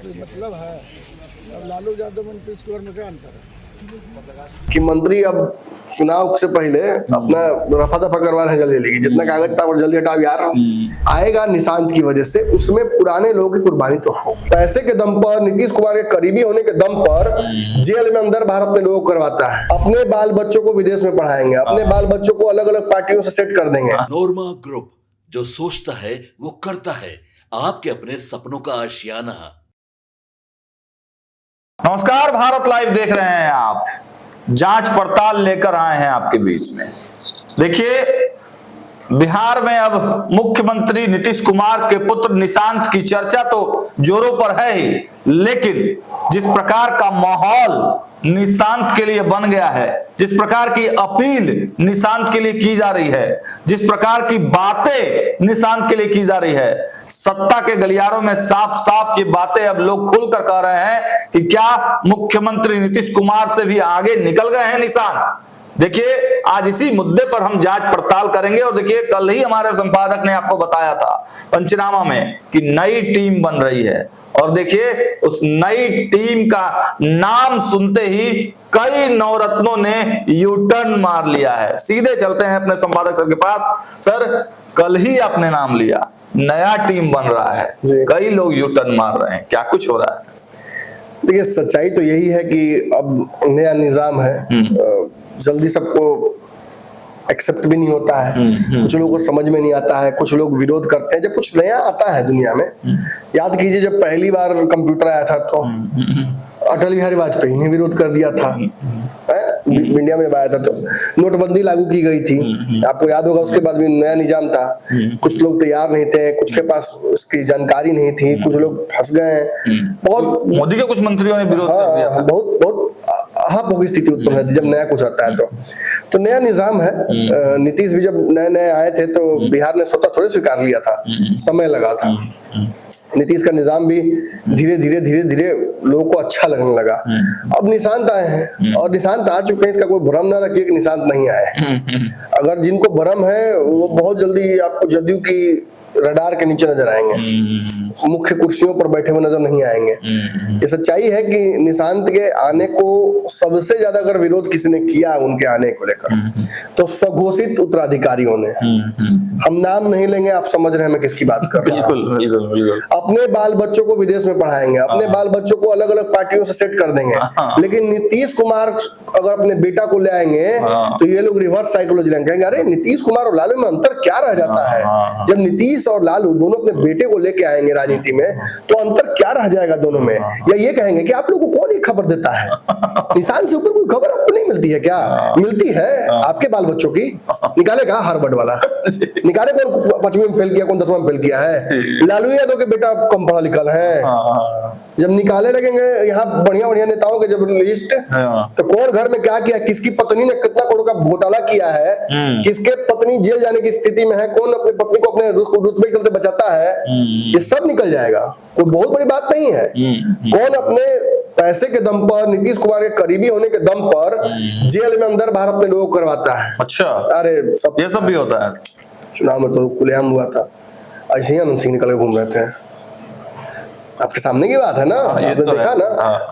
कोई मतलब है? अब लालू यादव में नीतीश कुमार में क्या अंतर है? कि मंत्री अब चुनाव से पहले अपना रफा दफा करवा रहे हैं जल्दी जल्दी, जितना कागज था और जल्दी हटाओ यार। आएगा निशांत की वजह से, उसमें पुराने लोगों की कुर्बानी तो हो। पैसे के दम पर, नीतीश कुमार के करीबी होने के दम पर जेल में अंदर बाहर अपने लोगों को करवाता है। अपने बाल बच्चों को विदेश में पढ़ाएंगे, अपने बाल बच्चों को अलग अलग पार्टियों से सेट कर देंगे। नोरमा ग्रुप, जो सोचता है वो करता है। आपके अपने सपनों का आशियाना। नमस्कार, भारत लाइव देख रहे हैं आप। जांच पड़ताल लेकर आए हैं आपके बीच में। देखिए, बिहार में अब मुख्यमंत्री नीतीश कुमार के पुत्र निशांत की चर्चा तो जोरों पर है ही, लेकिन जिस प्रकार का माहौल निशांत के लिए बन गया है, जिस प्रकार की अपील निशांत के लिए की जा रही है, जिस प्रकार की बातें निशांत के लिए की जा रही है, सत्ता के गलियारों में साफ साफ ये बातें अब लोग खुलकर कह रहे हैं कि क्या मुख्यमंत्री नीतीश कुमार से भी आगे निकल गए हैं निशांत। देखिए, आज इसी मुद्दे पर हम जांच पड़ताल करेंगे। और देखिए, कल ही हमारे संपादक ने आपको बताया था पंचनामा में कि नई टीम बन रही है। और देखिए, उस नई टीम का नाम सुनते ही कई नवरत्नों ने यू टर्न मार लिया है। सीधे चलते हैं अपने संपादक सर के पास। सर, कल ही आपने नाम लिया, नया टीम बन रहा है, कई लोग यू टर्न मार रहे हैं, क्या कुछ हो रहा है? देखिए, सच्चाई तो यही है कि अब नया निजाम है, जल्दी सबको एक्सेप्ट भी नहीं होता है। कुछ लोगों को समझ में नहीं आता है, कुछ लोग विरोध करते हैं जब कुछ नया आता है दुनिया में। याद कीजिए, जब पहली बार कंप्यूटर आया था तो अटल बिहारी वाजपेयी ने विरोध कर दिया था। इंडिया में आया था तो नोटबंदी लागू की गई थी, आपको याद होगा। उसके बाद भी नया निजाम था, कुछ लोग तैयार नहीं थे, कुछ के पास उसकी जानकारी नहीं थी, कुछ लोग फंस गए। बहुत मोदी के कुछ मंत्रियों ने विरोध कर दिया था। बहुत बहुत अहम होगी स्थिति उत्पन्न है जब नया कुछ आता है तो नया निजाम है। नीतीश भी जब नए नए आए थे तो बिहार ने स्वतः थोड़े स्वीकार लिया था, समय लगा था। नीतीश का निजाम भी धीरे धीरे धीरे धीरे लोगों को अच्छा लगने लगा। अब निशांत आए हैं और निशांत आ चुके हैं, इसका कोई भ्रम ना रखिए कि निशांत नहीं आए। अगर जिनको भ्रम है वो बहुत जल्दी आपको जदयू की रडार के नीचे नजर आएंगे, मुख्य कुर्सियों पर बैठे हुए नजर नहीं आएंगे। ये सच्चाई है कि निशांत के आने को सबसे ज्यादा अगर विरोध किसी ने किया उनके आने को लेकर तो स्वघोषित उत्तराधिकारियों ने। हम नाम नहीं लेंगे, आप समझ रहे हैं मैं किसकी बात कर रहा हूं। अपने बाल बच्चों को विदेश में पढ़ाएंगे, अपने बाल बच्चों को अलग अलग पार्टियों से सेट कर देंगे। लेकिन नीतीश कुमार अगर अपने बेटा को ले आएंगे तो ये लोग रिवर्स साइकोलॉजी लेंगे, अरे नीतीश कुमार और लालू में अंतर क्या रह जाता है। जब नीतीश और लालू दोनों अपने बेटे को लेके आएंगे राजनीति में तो अंतर क्या रह जाएगा दोनों में। या ये कहेंगे कि आप लोगों को कौन ये खबर देता है, निशांत से ऊपर कोई खबर आपको नहीं मिलती है क्या? मिलती है आपके बाल बच्चों की। निकालेगा हार्वर्ड वाला, निकाले कौन 5वीं में फेल किया, कौन 10वां में फेल किया है। लालू यादव के बेटा कम पढ़ा लिखा है। जब निकाले लगेंगे यहाँ बढ़िया बढ़िया नेताओं के जब लिस्ट, तो कौन घर में क्या किया, किसकी पत्नी ने कितना करोड़ का घोटाला किया है, किसके पत्नी जेल जाने की स्थिति में है, कौन अपनी पत्नी को अपने रुतबे के चलते बचाता है, ये सब निकल जाएगा। कोई बहुत बड़ी बात नहीं है। कौन अपने पैसे के दम पर, नीतीश कुमार के करीबी होने के दम पर जेल में अंदर बाहर अपने लोगों को करवाता है। अच्छा, अरे ये सब भी होता है। चुनाव में तो खुलेआम हुआ था, ऐसे ही अनंत सिंह निकल के घूम रहे थे। आपके सामने की बात है ना, आपने तो देखा ना।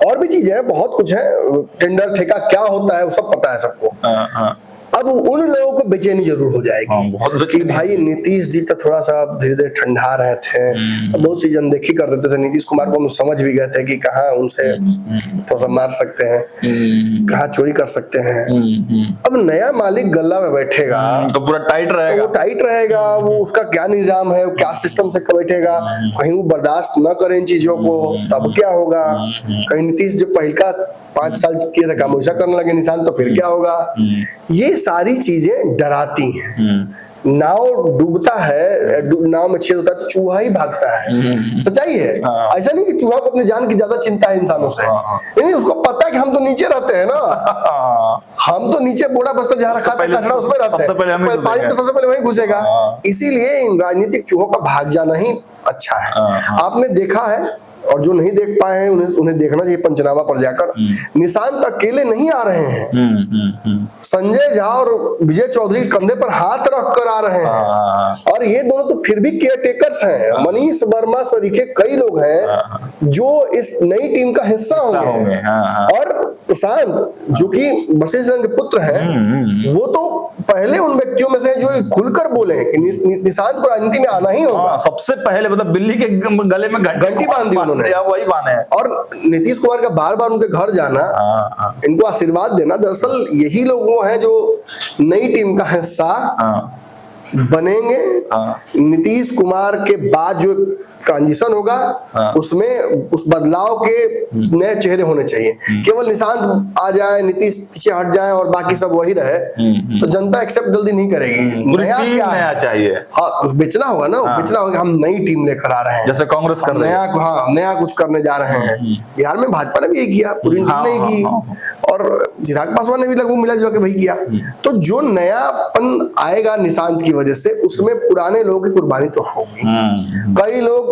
और भी चीजें हैं, बहुत कुछ है। टेंडर ठेका क्या होता है वो सब पता है सबको। अब उन लोगों को बेचैनी जरूर हो जाएगी कि भाई नीतीश जी तो थोड़ा सा धीरे धीरे ठंडा रहे थे, बहुत सी अनदेखी कर देते थे। नीतीश कुमार को हम समझ भी गए थे कि कहाँ उनसे थोड़ा सा मार सकते हैं, कहाँ चोरी कर सकते हैं। अब नया मालिक गल्ला में बैठेगा तो पूरा टाइट रहेगा, तो वो टाइट रहेगा। वो उसका क्या निजाम है, क्या सिस्टम से बैठेगा, कहीं वो बर्दाश्त न करे इन चीजों को तब क्या होगा। कहीं नीतीश जो पहला 5 साल किया था काम वैसा करने लगे निशांत, तो फिर क्या होगा। ये सारी चीजें डराती हैं। नाव डूबता है, नाव में छेद होता है तो चूहा ही भागता है। सच्चाई है। ऐसा नहीं कि चूहा को अपनी जान की ज्यादा चिंता है इंसानों से, नहीं, उसको पता है कि हम तो नीचे रहते हैं ना, हम तो नीचे बोरा बस्ता जहाँ रखा था कचरा उसमें रहते हैं, पानी तो सबसे पहले वही घुसेगा। इसीलिए इन राजनीतिक चूहों का भाग जाना ही अच्छा है। आपने देखा है और जो नहीं देख पाए हैं उन्हें देखना चाहिए पंचनामा पर जाकर। निशांत अकेले नहीं आ रहे हैं, संजय झा और विजय चौधरी कंधे पर हाथ रख कर आ रहे हैं, और ये दोनों तो फिर भी केयर टेकर्स हैं। मनीष वर्मा सरीखे कई लोग हैं जो इस नई टीम का हिस्सा होंगे। और प्रशांत जो कि वशिष्ठ के पुत्र हैं, वो तो पहले उन व्यक्तियों में से जो खुलकर बोले हैं कि निशांत को राजनीति में आना ही होगा। सबसे पहले मतलब बिल्ली के गले में घंटी बांध दी उन्होंने, वही बांधे हैं। और नीतीश कुमार का बार बार उनके घर जाना, इनको आशीर्वाद देना, दरअसल यही लोग वो हैं जो नई टीम का हिस्सा बनेंगे। नीतीश कुमार के बाद जो ट्रांजिशन होगा उसमें उस बदलाव के नए चेहरे होने चाहिए। केवल निशांत आ जाए, नीतीश पीछे हट जाए और बाकी सब वही रहे तो जनता एक्सेप्ट जल्दी नहीं करेगी। नया चाहिए, हाँ बेचना होगा ना, बेचना होगा। हम नई टीम लेकर आ रहे हैं, जैसे कांग्रेस कर रही है, नया कुछ करने जा रहे हैं। बिहार में भाजपा ने भी यही किया, पूरी टीम ने की, और चिराग पासवान ने भी लगभग मिला जुला के वही किया। तो जो नयापन आएगा निशांत की वजह से, उसमें पुराने लोगों की कुर्बानी तो होगी। कई लोग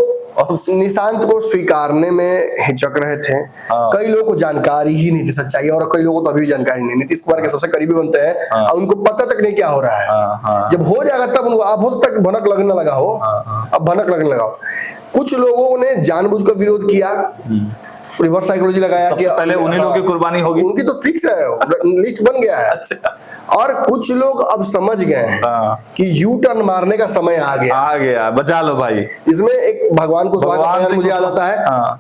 निशांत को स्वीकारने में हिचक रहे थे, कई लोगों को जानकारी ही नहीं थी सच्चाई, और कई लोगों को तो अभी भी जानकारी नहीं। नीतीश कुमार के सबसे करीबी बनते हैं और उनको पता तक नहीं क्या हो रहा है। जब हो जाएगा तब उनको अब हो सकता है भनक लगने लगा हो, अब भनक लगने लगा हो। कुछ लोगों ने जानबूझकर विरोध किया, रिवर्स साइकोलॉजी लगाया कि पहले उन्हीं लोगों की कुर्बानी होगी, उनकी तो फिक्स है, लिस्ट बन गया है। और कुछ लोग अब समझ गए हैं कि यू टर्न मारने का समय आ गया, बचा लो भाई। इसमें एक भगवान कुशवाहा का मुझे याद आता है,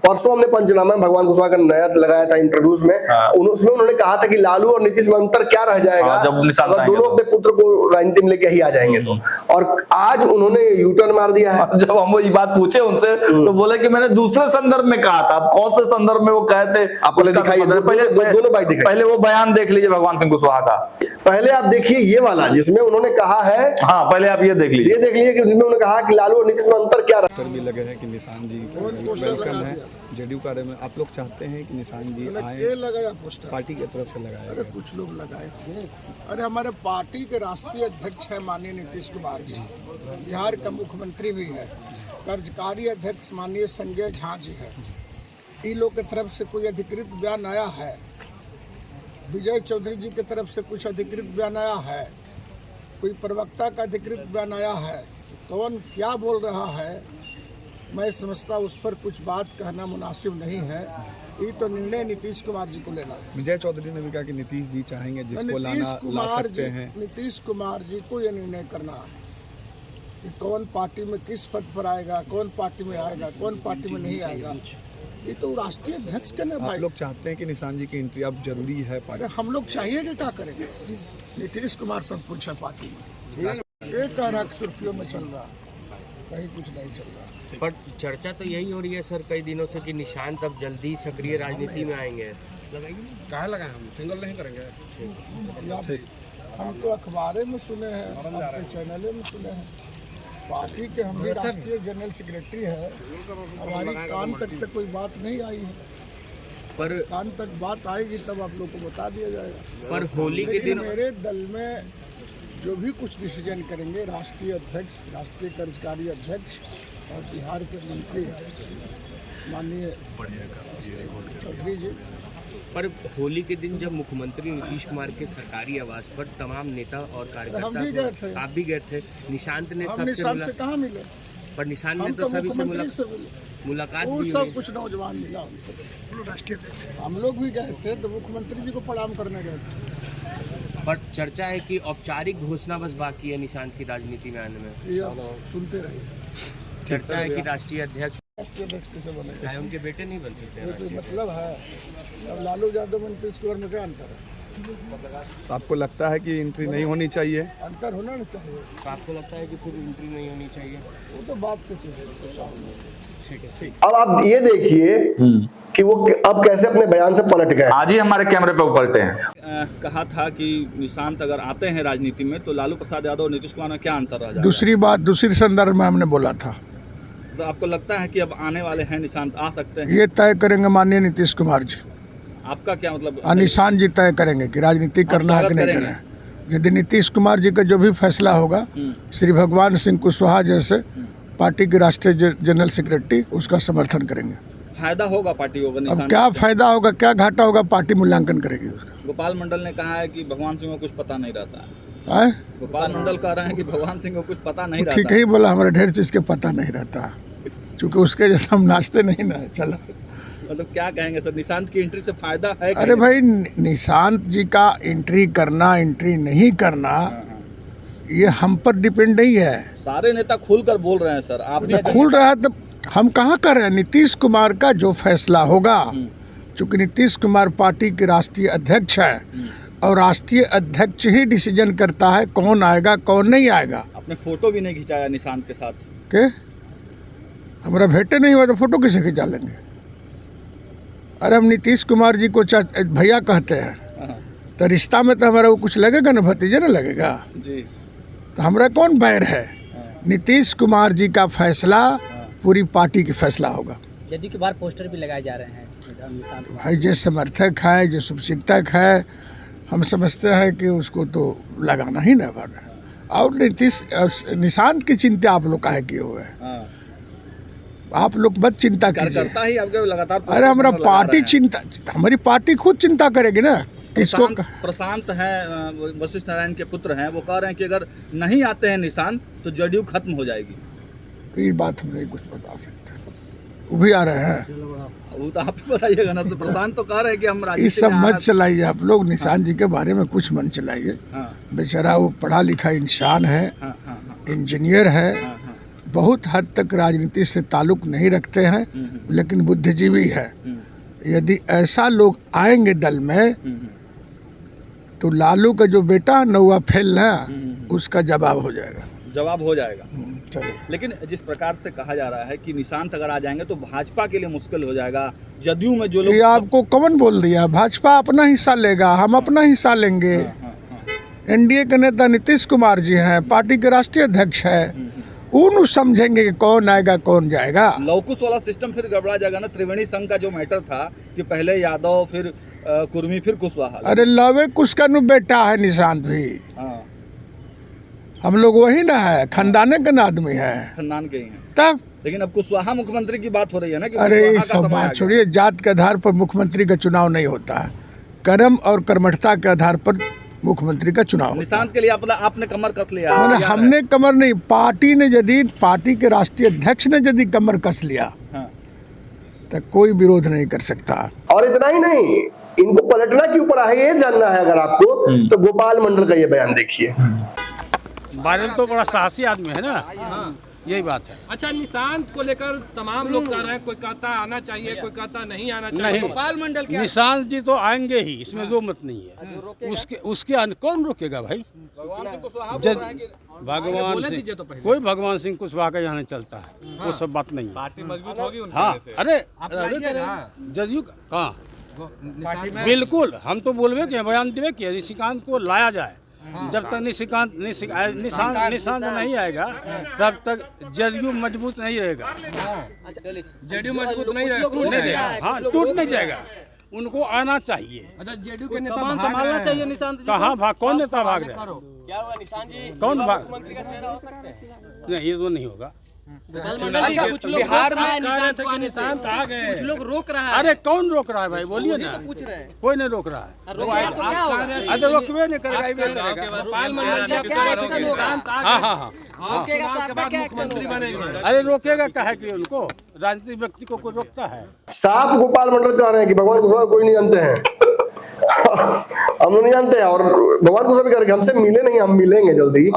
परसों हमने पंचनामा में भगवान कुशवाहा का नया लगाया था इंटरव्यूज में, उसमें उन्होंने कहा था कि लालू और नीतीश में अंतर क्या रह जाएगा अगर दोनों अपने पुत्र को राजनीति में लेके ही आ जाएंगे तो। और आज उन्होंने यू टर्न मार दिया है। जब हम ये बात पूछे उनसे तो बोले कि मैंने दूसरे संदर्भ में कहा था। अब कौन से संदर्भ में वो कहे थे, आप दिखाइए, दोनों बाइट दिखाइए। पहले वो बयान देख लीजिए भगवान सिंह कुशवाहा का, पहले आप देखिए ये वाला जिसमें उन्होंने कहा है, हाँ पहले आप ये देख लीजिए, कि जिसमें उन्होंने कहा कि लालू और नीतीश में अंतर क्या रहा। भी लगे हैं कि निशांत जी वेलकम है जेडीयू कार्य में। आप लोग चाहते हैं कि निशांत जी आए, लगाया पोस्टर पार्टी की तरफ से लगाया। अरे कुछ लोग लगाए, अरे हमारे पार्टी के राष्ट्रीय अध्यक्ष है माननीय नीतीश कुमार जी, बिहार का मुख्यमंत्री भी है, कार्यकारी अध्यक्ष माननीय संजय झा जी है। इन लोग की तरफ से कोई अधिकृत बयान आया है, विजय चौधरी जी की तरफ से कुछ अधिकृत बयान आया है, कोई प्रवक्ता का अधिकृत बयान आया है, कौन क्या बोल रहा है मैं समझता उस पर कुछ बात कहना मुनासिब नहीं है। ये तो निर्णय नीतीश कुमार जी को लेना है। विजय चौधरी ने भी कहा कि नीतीश जी चाहेंगे जिसको ला सकते हैं। नीतीश कुमार जी को ये निर्णय करना है कि कौन पार्टी में किस पद पर आएगा, कौन पार्टी में आएगा, कौन पार्टी में नहीं आएगा, ये तो राष्ट्रीय अध्यक्ष के ना भाई। आप लोग चाहते हैं कि निशांत जी की एंट्री अब जरूरी है पार्टी? हम लोग चाहिए कि क्या करेंगे, नीतीश कुमार सब कुछ है पार्टी में। एक सुर्खियों में चल रहा, कहीं कुछ नहीं चल रहा। पर चर्चा तो यही हो रही है सर कई दिनों से कि निशांत अब जल्दी सक्रिय राजनीति में आएंगे। कहाँ लगाए हम सिंगल नहीं करेंगे। हम तो अखबारें में सुने हैं, आपके चैनलों में सुने हैं, पार्टी के हम भी राष्ट्रीय जनरल सेक्रेटरी है, हमारी कान तक कोई बात नहीं आई है, पर कान तक बात आएगी तब आप लोग को बता दिया जाएगा। पर होली के दिन मेरे दल में जो भी कुछ डिसीजन करेंगे राष्ट्रीय अध्यक्ष, राष्ट्रीय कार्यकारी अध्यक्ष और बिहार के मंत्री माननीय चौधरी जी। पर होली के दिन जब मुख्यमंत्री नीतीश कुमार के सरकारी आवास पर तमाम नेता और कार्यकर्ता आप भी गए थे, निशांत ने सबसे कहाँ मिले? पर निशांत ने तो सभी से मुलाकात भी सब कुछ नौजवान मिला उनसे, हम लोग भी गए थे तो मुख्यमंत्री जी को प्रणाम करने गए थे। पर चर्चा है कि औपचारिक घोषणा बस बाकी है निशांत की राजनीति में आने में। सुनते रहिए, चर्चा है कि राष्ट्रीय अध्यक्ष कैसे बने, उनके बेटे नहीं बन सकते। कोई मतलब है? अब लालू यादव नीतीश कुमार में क्या अंतर है? तो आपको लगता है कि एंट्री नहीं होनी चाहिए? अंतर होना नहीं चाहिए। तो आपको लगता है कि फिर एंट्री नहीं होनी चाहिए? वो तो बात की चीज है। ठीक है, ठीक। अब आप ये देखिए कि वो अब कैसे अपने बयान से पलट गए। आज ही हमारे कैमरे पे पलटे हैं। कहा था कि निशांत अगर आते हैं राजनीति में तो लालू प्रसाद यादव और नीतीश कुमार में क्या अंतर रह जाएगा? दूसरी बात दूसरी संदर्भ में हमने बोला था। तो आपको लगता है कि अब आने वाले हैं निशांत, आ सकते हैं? ये तय करेंगे माननीय नीतीश कुमार जी। आपका क्या मतलब? निशांत जी तय करेंगे कि राजनीति करना है कि नहीं करना है। यदि नीतीश कुमार जी का जो भी फैसला होगा, श्री भगवान सिंह कुशवाहा जैसे पार्टी के राष्ट्रीय जनरल सेक्रेटरी उसका समर्थन करेंगे। फायदा होगा पार्टी को? अब क्या फायदा होगा, क्या घाटा होगा, पार्टी मूल्यांकन करेगी उसका। गोपाल मंडल ने कहा है कि भगवान सिंह को कुछ पता नहीं रहता है। गोपाल मंडल कह रहे हैं कि भगवान सिंह को कुछ पता नहीं रहता। ठीक ही बोला, हमारे ढेर चीज के पता नहीं रहता, क्योंकि उसके जैसा हम नाचते नहीं ना। चलो मतलब क्या कहेंगे सर, निशांत की एंट्री से फायदा है? अरे भाई, निशांत जी का एंट्री करना, एंट्री नहीं करना, ये हम पर डिपेंड नहीं है। सारे नेता खुलकर बोल रहे हैं सर। आप भी खुल रहा है तो हम कहाँ कर रहे हैं? नीतीश कुमार का जो फैसला होगा, चूंकि नीतीश कुमार पार्टी के राष्ट्रीय अध्यक्ष है और राष्ट्रीय अध्यक्ष ही डिसीजन करता है कौन आएगा कौन नहीं आएगा। आपने फोटो भी नहीं खिंचाया निशांत के साथ के? हमारा भेंटे नहीं हुआ तो फोटो किसे खिंचा लेंगे? अरे हम नीतीश कुमार जी को भैया कहते हैं, तो रिश्ता में तो हमारा वो कुछ लगेगा ना, भतीजे ना लगेगा जी। तो हमारा कौन बैर है? नीतीश कुमार जी का फैसला पूरी पार्टी की फैसला होगा। जदयू के बाहर पोस्टर भी लगाए जा रहे हैं। भाई जो समर्थक है, जो शुभचिंतक है, हम समझते हैं कि उसको तो लगाना ही ना पड़ा। और निशांत की चिंता आप लोग काहे किए हुए हैं? आप लोग मत चिंता कीजिए। ही आपके लगातार। अरे हमारा पार्टी चिंता, हमारी पार्टी खुद चिंता करेगी ना। किसको? प्रशांत है, वशिष्ठ नारायण के पुत्र हैं, वो कह रहे हैं कि अगर नहीं आते हैं निशांत तो जदयू खत्म हो जाएगी। ये बात हम नहीं कुछ बता सकते, वो भी आ रहे हैं। वो तो आप ही बताइएगा ना। तो प्रशांत तो कह रहे हैं कि हम ये सब मत चलाइए आप लोग, निशांत जी के बारे में कुछ मत चलाइए। बेचारा वो पढ़ा लिखा इंसान है, इंजीनियर है, बहुत हद तक राजनीति से ताल्लुक नहीं रखते हैं, लेकिन बुद्धिजीवी है। यदि ऐसा लोग आएंगे दल में तो लालू का जो बेटा नौवा फेल है उसका जवाब हो जाएगा। जवाब हो जाएगा। चलो। लेकिन जिस प्रकार से कहा जा रहा है कि निशांत अगर आ जाएंगे तो भाजपा के लिए मुश्किल हो जाएगा। जदयू में जो लोग, ये आपको कौन बोल दिया? भाजपा अपना हिस्सा लेगा, हम अपना हिस्सा लेंगे। एनडीए के नेता नीतीश कुमार जी हैं, पार्टी के राष्ट्रीय अध्यक्ष है, उन समझेंगे कि कौन आएगा कौन जाएगा। लौकुश वाला सिस्टम फिर गड़बड़ा जाएगा ना। त्रिवेणी संघ का जो मैटर था कि पहले यादव फिर कुर्मी फिर कुशवाहा। अरे लवे कुछ का नु बेटा है निशांत भी। हम लोग वही ना है, खानदाने का ना आदमी है, खानदान के ही हैं। तब लेकिन अब कुशवाहा मुख्यमंत्री की बात हो रही है ना कि अरे ये सब बात छोड़िए, जात के आधार पर मुख्यमंत्री का चुनाव नहीं होता है, कर्म और कर्मठता के आधार पर मुख्यमंत्री का चुनाव होता है। निशांत के लिए आपने कमर कस लिया? मैंने हमने कमर नहीं, पार्टी ने यदि, पार्टी के राष्ट्रीय अध्यक्ष ने यदि कमर कस लिया तो कोई विरोध नहीं कर सकता। और इतना ही नहीं, इनको पलटना क्यों पड़ा है ये जानना है अगर आपको, तो गोपाल मंडल का ये बयान देखिए। बादल तो बड़ा साहसी आदमी है ना, यही बात है। अच्छा, निशांत को लेकर तमाम लोग कह रहे हैं, कोई कहता आना चाहिए, कोई कहता नहीं आना चाहिए। नहीं, गोपाल मंडल क्या? निशांत जी तो आएंगे ही, इसमें दो मत नहीं है। उसके कौन रोकेगा भाई? भगवान सिंह, कोई भगवान सिंह कुशवाहा का यहाँ नहीं चलता है। वो सब बात नहीं है। पार्टी मजबूत होगी। हाँ, अरे जदयू कहाँ, बिल्कुल हम तो बोलबे कि बयान देवे कि निशिकांत को लाया जाए। जब तक निशांत नहीं आएगा तब तक जदयू मजबूत नहीं रहेगा। जदयू मजबूत नहीं रहेगा, हाँ, टूट नहीं जाएगा। उनको आना चाहिए। अच्छा, जेडीयू के नेता संभालना चाहिए निशांत जी। कहाँ भाग, कौन नेता भाग रहे? क्या हुआ निशांत जी? कौन भाग? मुख्यमंत्री का चेहरा हो सकते हैं? नहीं, ये तो नहीं होगा। अच्छा, कुछ लोग बिहार में निशांत आ गए, कुछ लोग रोक रहा है। अरे कौन रोक रहा है भाई, बोलिए ना। पूछ रहे हैं, कोई नहीं रोक रहा है। अरे रोकवे नहीं करेगा, मुख्यमंत्री बनेंगे। अरे रोकेगा काहे कि उनको, राजनीतिक व्यक्ति को कोई रोकता है? साफ गोपाल मंडल कह रहे हैं कि भगवान कुशवाहा कोई नहीं जानते हैं। हम लोग नहीं जानते हैं, और भगवान कुशवाहा भी कह रहे हैं हमसे मिले नहीं, हम मिलेंगे जल्दी।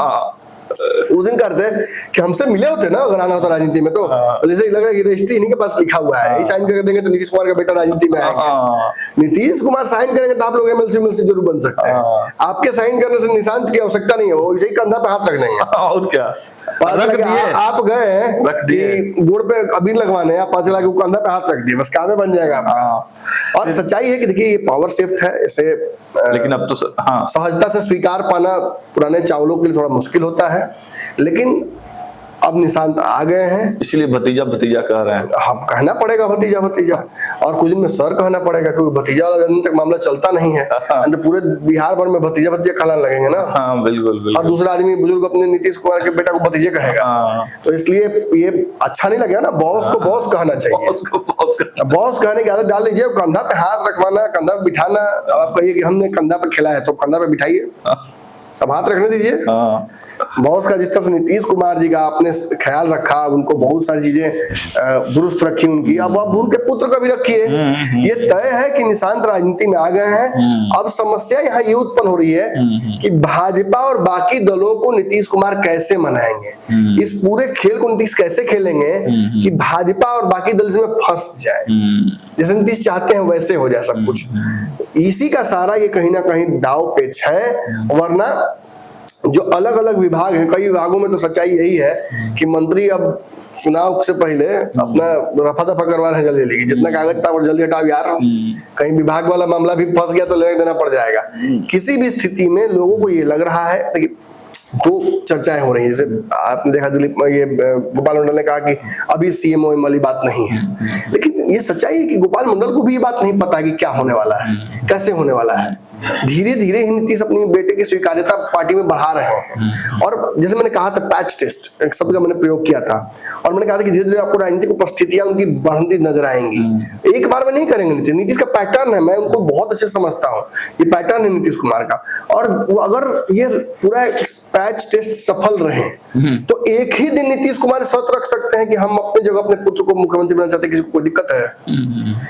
उस दिन करते कि हमसे मिले होते ना, अगर आना होता राजनीति में तो जैसे लग रहा है कि रजिस्ट्री इन्हीं के पास लिखा हुआ है, साइन करके देंगे तो नीतीश कुमार का बेटा राजनीति में आएगा। नीतीश कुमार साइन करेंगे तो आप लोग एमएलसी जरूर बन सकते हैं। आपके साइन करने से निशांत की आवश्यकता नहीं है, वो इसे कंधा पे हाथ रख देंगे। और क्या, आप गए गोड़ पे अबीर लगवाने, आप 5 लाख कंधा पे हाथ रख दिए, बस काम में बन जाएगा आपका। और सच्चाई है कि देखिए ये पावर शिफ्ट है, इसे लेकिन अब तो सहजता से स्वीकार पाना पुराने चावलों के लिए थोड़ा मुश्किल होता है, लेकिन अब निशांत आ गए हैं, इसलिए भतीजा भतीजा कह रहे हैं। हम कहना पड़ेगा भतीजा भतीजा, और कुछ दिन में सर कहना पड़ेगा, क्योंकि भतीजा वाला दिन तक मामला चलता नहीं है तो पूरे बिहार भर में भतीजा भतीजा कहलाने लगेंगे ना। हाँ बिल्कुल बिल्कुल। और दूसरा आदमी बुजुर्ग अपने नीतीश कुमार के बेटा को भतीजे कहेगा, तो इसलिए ये अच्छा नहीं लगेगा ना। बॉस को बॉस कहना चाहिए, बॉस कहने की आदत डाल लीजिए। कंधा पे हाथ रखवाना, कंधा पे बिठाना, आप कहिए कि हमने कंधा पे खिलाया तो कंधा पे बिठाइए, अब हाथ रखने दीजिए। बॉस का जिस तरह से नीतीश कुमार जी का आपने ख्याल रखा, उनको बहुत सारी चीजें दुरुस्त रखी उनकी, अब उनके पुत्र का भी रखिए। ये तय है कि निशांत राजनीति में आ गए हैं। अब समस्या यहाँ ये उत्पन्न हो रही है कि भाजपा और बाकी दलों को नीतीश कुमार कैसे मनाएंगे, इस पूरे खेल को नीतीश कैसे खेलेंगे कि भाजपा और बाकी दल इसमें फंस जाए, जैसे नीतीश चाहते हैं वैसे हो जाए सब कुछ। इसी का सारा ये कहीं ना कहीं दाव पेच है। वरना जो अलग अलग विभाग हैं, कई विभागों में तो सच्चाई यही है कि मंत्री अब चुनाव से पहले अपना रफा दफा करवा रहे हैं जल्दी जल्दी, जितना कागज था वो जल्दी हटाओ यार, कहीं विभाग वाला मामला भी फंस गया तो लेने देना पड़ जाएगा। किसी भी स्थिति में लोगों को ये लग रहा है कि दो चर्चाएं हो रही है, जैसे आपने देखा दिलीप ये गोपाल मंडल ने कहा कि अभी सीएम वाली बात नहीं है, लेकिन ये सच्चाई है कि गोपाल मंडल को भी ये बात नहीं पता कि क्या होने वाला है, कैसे होने वाला है। धीरे धीरे ही नीतीश अपनी बेटे की स्वीकार्यता पार्टी में बढ़ा रहे हैं। और जैसे मैंने कहा था पैच टेस्ट एक शब्द का मैंने प्रयोग किया था, और मैंने कहा था कि धीरे धीरे आपको राजनीतिक उपस्थितियां उनकी बढ़ती नजर आएंगी। एक बार में नहीं करेंगे नीतीश का पैटर्न है, मैं उनको बहुत अच्छे समझता हूँ, ये पैटर्न है नीतीश कुमार का। और अगर ये पूरा पैच टेस्ट सफल रहे तो एक ही दिन नीतीश कुमार शर्त रख सकते हैं कि हम अपनी जगह अपने पुत्र को मुख्यमंत्री बनाना चाहते हैं, किसी को कोई दिक्कत है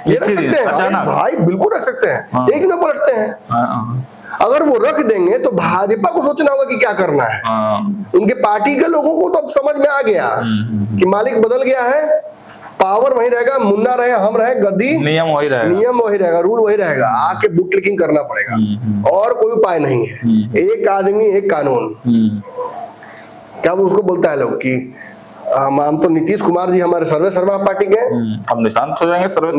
ये रख सकते हैं भाई, बिल्कुल रख सकते हैं, एक दिन पलटते हैं। अगर वो रख देंगे तो भाजपा को सोचना होगा कि क्या करना है। उनके पार्टी के लोगों को तो अब समझ में आ गया कि मालिक बदल गया है, पावर वही रहेगा, मुन्ना रहे हम रहे, गद्दी नियम वही रहेगा, रूल वही रहेगा, आके बुक क्लिकिंग करना पड़ेगा और कोई उपाय नहीं है। एक आदमी एक कानून, क्या वो उसको बोलता है लोग कि हम तो नीतीश कुमार जी हमारे सर्वे सर्वा पार्टी के, हम निशांत हो जाएंगे सर्वे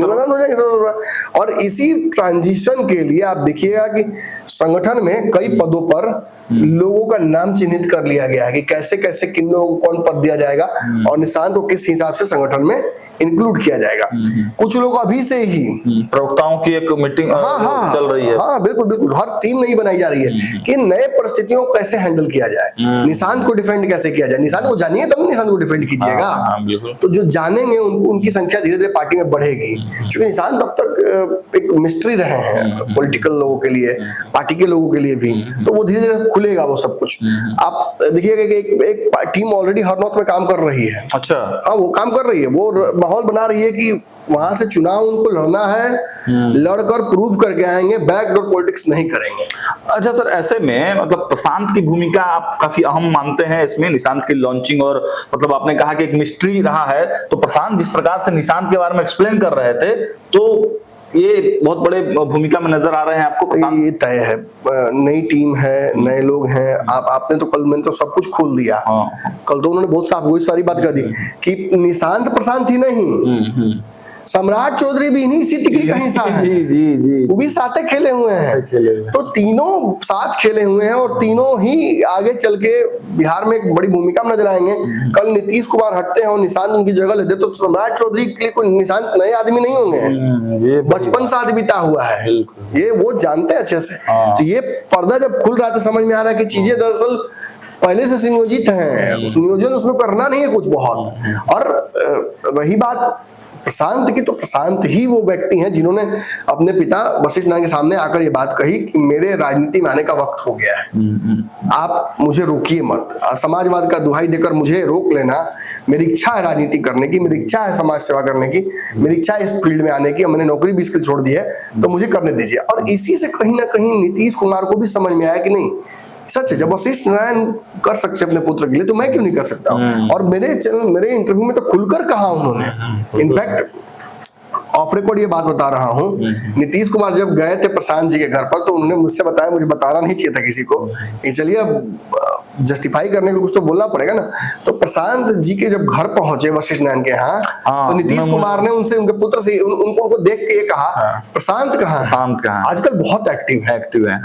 सर्वा। और इसी ट्रांजिशन के लिए आप देखिएगा कि संगठन में कई पदों पर लोगों का नाम चिन्हित कर लिया गया है कि कैसे कैसे किन लोगों को कौन पद दिया जाएगा और निशांत को किस हिसाब से संगठन में इंक्लूड किया जाएगा। कुछ लोग अभी से ही प्रवक्ताओं की एक मीटिंग चल रही है। हाँ बिल्कुल बिल्कुल, हर टीम नहीं बनाई जा रही है कि नए परिस्थितियों को कैसे हैंडल किया जाए, निशांत को डिफेंड कैसे किया जाए। निशांत को जानिए तब निशांत को डिफेंड कीजिएगा। तो जो जानेंगे उनकी संख्या धीरे धीरे पार्टी में बढ़ेगी, क्योंकि निशांत अब तक एक मिस्ट्री रहे हैं पॉलिटिकल लोगों के लिए, पार्टी के लोगों के लिए भी, तो वो धीरे धीरे खुलेगा वो सब कुछ। आप देखिएगा कि एक टीम ऑलरेडी हरनौत में काम कर रही है। अच्छा, हाँ वो काम कर रही है, वो माहौल बना रही है कि वहां से चुनाव उनको लड़ना है, लड़कर प्रूव करके आएंगे, बैकडोर पॉलिटिक्स नहीं करेंगे। अच्छा सर, ऐसे में मतलब प्रशांत की भूमिका आप काफी अहम मानते हैं इसमें, निशांत की लॉन्चिंग, और मतलब आपने कहा कि एक मिस्ट्री रहा है, तो प्रशांत जिस प्रकार से निशांत के बारे में एक्सप्लेन कर रहे थे, तो ये बहुत बड़े भूमिका में नजर आ रहे हैं आपको। ये तय है, नई टीम है, नए लोग हैं। आपने तो कल मैंने तो सब कुछ खोल दिया। कल तो उन्होंने बहुत साफ वही सारी बात कर दी कि निशांत प्रशांत ही नहीं, सम्राट चौधरी भी इन्हीं सी टिकट का हिस्सा है। जी वो भी साथ खेले हुए हैं, तो तीनों साथ खेले हुए हैं और तीनों ही आगे चल के बिहार में एक बड़ी भूमिका में नजर आएंगे। कल नीतीश कुमार हटते हैं और निशांत उनकी जगह लेते तो सम्राट चौधरी के लिए कोई निशांत नए आदमी नहीं होंगे, बचपन साथ बिता हुआ है, ये वो जानते हैं अच्छे से। तो ये पर्दा जब खुल रहा है तो समझ में आ रहा है कि चीजें दरअसल पहले से संयोजित हैं, संयोजन उसमें करना नहीं है कुछ बहुत। और रही बात प्रशांत की, तो प्रशांत ही वो व्यक्ति हैं जिन्होंने अपने पिता वशिष्ठ नारायण के सामने आकर ये बात कही कि मेरे राजनीति में आने का वक्त हो गया है, आप मुझे रोकिए मत, समाजवाद का दुहाई देकर मुझे रोक लेना, मेरी इच्छा है राजनीति करने की, मेरी इच्छा है समाज सेवा करने की, मेरी इच्छा है इस फील्ड में आने की, मैंने नौकरी भी इसके छोड़ दी है, तो मुझे करने दीजिए। और इसी से कहीं ना कहीं नीतीश कुमार को भी समझ में आया कि नहीं सच है, जब वशिष्ठ नारायण कर सकते अपने पुत्र के लिए तो मैं क्यों नहीं कर सकता हूँ। और मेरे इंटरव्यू में तो खुलकर कहा उन्होंने, इनफैक्ट ऑफ रिकॉर्ड ये बात बता रहा हूँ, नीतीश कुमार जब गए थे प्रशांत जी के घर पर तो उन्होंने मुझसे बताया, मुझे बताना नहीं चाहिए था किसी को, कि चलिए अब जस्टिफाई करने के कुछ तो बोलना पड़ेगा ना। तो प्रशांत जी के जब घर पहुंचे वशिष्ठ नारायण के यहाँ, तो नीतीश कुमार ने उनसे, उनके पुत्र से उनको देख के ये कहा, प्रशांत कहाँ, आजकल बहुत एक्टिव है।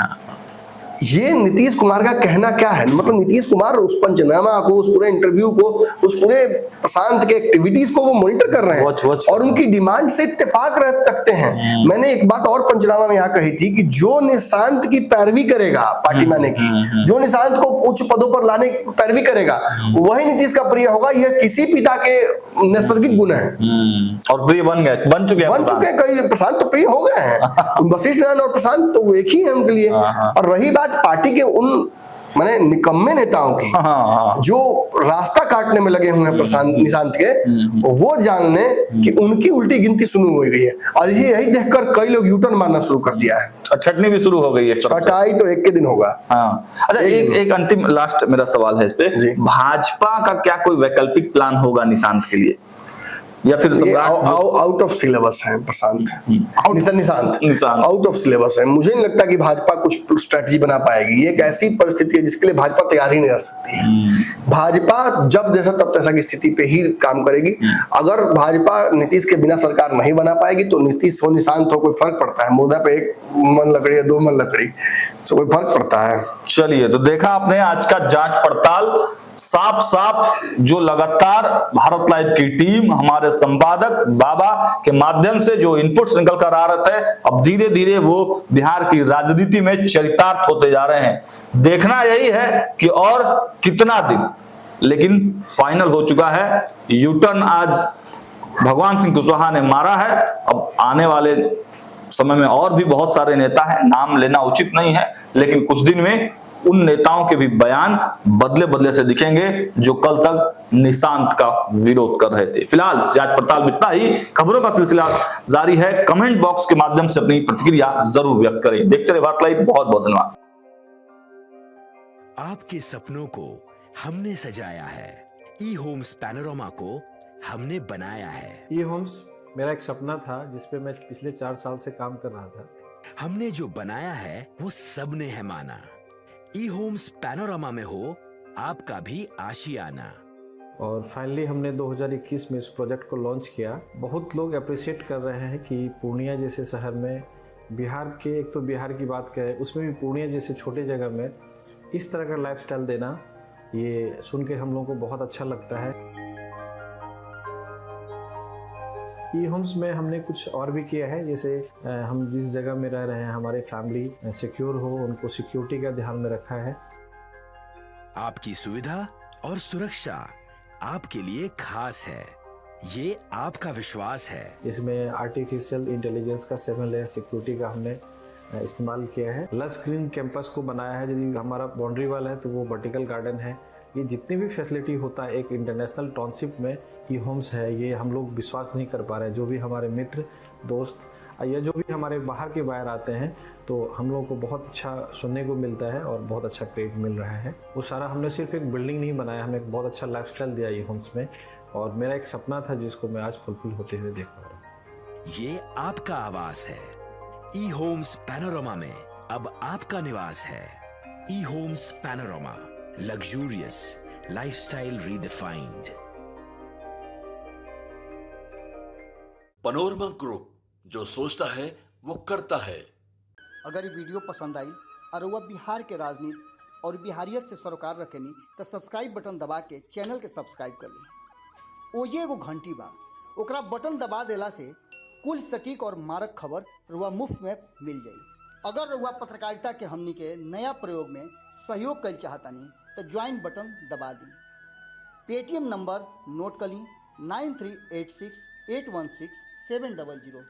ये नीतीश कुमार का कहना क्या है, मतलब नीतीश कुमार उस पंचनामा को, उस पूरे इंटरव्यू को, उस पूरे प्रशांत के एक्टिविटीज को वो मॉनिटर कर रहे हैं और उनकी डिमांड से इत्तेफाक रखते हैं। मैंने एक बात और पंचनामा में यहाँ कही थी कि जो निशांत की पैरवी करेगा, पार्टी माने की, जो निशांत को उच्च पदों पर लाने की पैरवी करेगा, वही नीतीश का प्रिय होगा। यह किसी पिता के नैसर्गिक गुण है और प्रिय बन चुके हैं। कई प्रशांत तो प्रिय हो गए हैं। वशिष्ठ नारायण और प्रशांत तो एक ही है उनके लिए। और रही बात पार्टी के उन माने निकम्मे नेताओं की जो रास्ता काटने में लगे हुए हैं प्रशांत निशांत के, वो जानने कि उनकी उल्टी गिनती शुरू हो गई है और यही देखकर कई लोग यूटर्न मारना शुरू कर दिया है। छटनी भी शुरू हो गई है। छटाई तो एक के दिन होगा। अच्छा, एक अंतिम लास्ट मेरा सवाल है इस पे, भाजपा का क्या कोई वैकल्पिक प्लान होगा निशांत के लिए या फिर आउट ऑफ सिलेबस है प्रशांत, निशांत आउट ऑफ सिलेबस है। मुझे नहीं लगता कि भाजपा कुछ स्ट्रेटजी बना पाएगी। ये एक ऐसी परिस्थिति है जिसके लिए भाजपा तैयार ही नहीं रह सकती है। भाजपा जब जैसा तब तैसा की स्थिति पे ही काम करेगी। अगर भाजपा नीतीश के बिना सरकार नहीं बना पाएगी तो नीतीश हो निशांत हो कोई फर्क पड़ता है? मुर्दा पे एक मन लकड़ी या दो मन लकड़ी, तो कोई फर्क पड़ता है? चलिए, तो देखा आपने आज का जांच पड़ताल, साफ साफ जो लगातार भारत लाइव की टीम, हमारे संपादक बाबा के माध्यम से जो इनपुट्स निकल कर आ रहे थे, अब धीरे धीरे वो बिहार की राजनीति में चरितार्थ होते जा रहे हैं। देखना यही है कि और कितना दिन, लेकिन फाइनल हो चुका है। यूटर्न आज भगवान सिंह कुशवाहा ने मारा है। अब आने वाले समय में और भी बहुत सारे नेता हैं, नाम लेना उचित नहीं है, लेकिन कुछ दिन में उन नेताओं के भी बयान बदले बदले से दिखेंगे जो कल तक निशांत का विरोध कर रहे थे। फिलहाल जांच पड़ताल में इतना ही। खबरों का सिलसिला जारी है। कमेंट बॉक्स के माध्यम से अपनी प्रतिक्रिया जरूर व्यक्त करें। देखते रहिए भारत लाइव। बहुत बहुत धन्यवाद। आपके सपनों को हमने सजाया है, ई होम्स पैनोरामा को हमने बनाया है। ई होम्स मेरा एक सपना था जिसपे मैं पिछले 4 साल से काम कर रहा था। हमने जो बनाया है वो सबने है माना। ई होम्स पैनोरामा में हो आपका भी आशियाना। और फाइनली हमने 2021 में इस प्रोजेक्ट को लॉन्च किया। बहुत लोग अप्रिशिएट कर रहे हैं कि पूर्णिया जैसे शहर में, बिहार के, एक तो बिहार की बात करें उसमें भी पूर्णिया जैसे छोटे जगह में इस तरह का लाइफस्टाइल देना, ये सुन के हम लोगों को बहुत अच्छा लगता है। ई होम्स में हमने कुछ और भी किया है, जैसे हम जिस जगह में रह रहे हैं हमारे फैमिली सिक्योर हो, उनको सिक्योरिटी का ध्यान में रखा है। आपकी सुविधा और सुरक्षा आपके लिए खास है, ये आपका विश्वास है। इसमें आर्टिफिशियल इंटेलिजेंस का 7 लेयर सिक्योरिटी का हमने इस्तेमाल किया है। लस ग्रीन कैंपस को बनाया है। यदि हमारा बाउंड्री वाल है तो वो वर्टिकल गार्डन है। ये जितनी भी फैसिलिटी होता है एक इंटरनेशनल टाउनशिप में ई होम्स है, ये हम लोग विश्वास नहीं कर पा रहे हैं। जो भी हमारे मित्र दोस्त या जो भी हमारे बाहर के बाहर आते हैं तो हम लोगों को बहुत अच्छा सुनने को मिलता है और बहुत अच्छा क्रेडिट मिल रहा है। वो सारा हमने सिर्फ एक बिल्डिंग नहीं बनाया, हमें एक बहुत अच्छा लाइफस्टाइल दिया ई होम्स में, और मेरा एक सपना था जिसको मैं आज फुलफिल होते हुए देख पा रहा हूँ। ये आपका आवास है। ई होम्स पैनोरामा में अब आपका निवास है। E Homes Panorama, luxurious lifestyle redefined. Panorama Group, जो सोचता है वो करता है। अगर ये वीडियो पसंद आई और वह बिहार के राजनीति और बिहारियत से सरोकार रखेनी तो सब्सक्राइब बटन दबा के चैनल के सब्सक्राइब कर ली। ओजे एगो घंटी बा, ओकरा बटन दबा देला से कुल सटीक और मारक खबर रुआ मुफ्त में मिल जाई। अगर रुआ पत्रकारिता के हमनी के नया प्रयोग में सहयोग कर चाहतानी तो ज्वाइन बटन दबा दी। पेटीएम नंबर नोट कर ली 9386 816 700।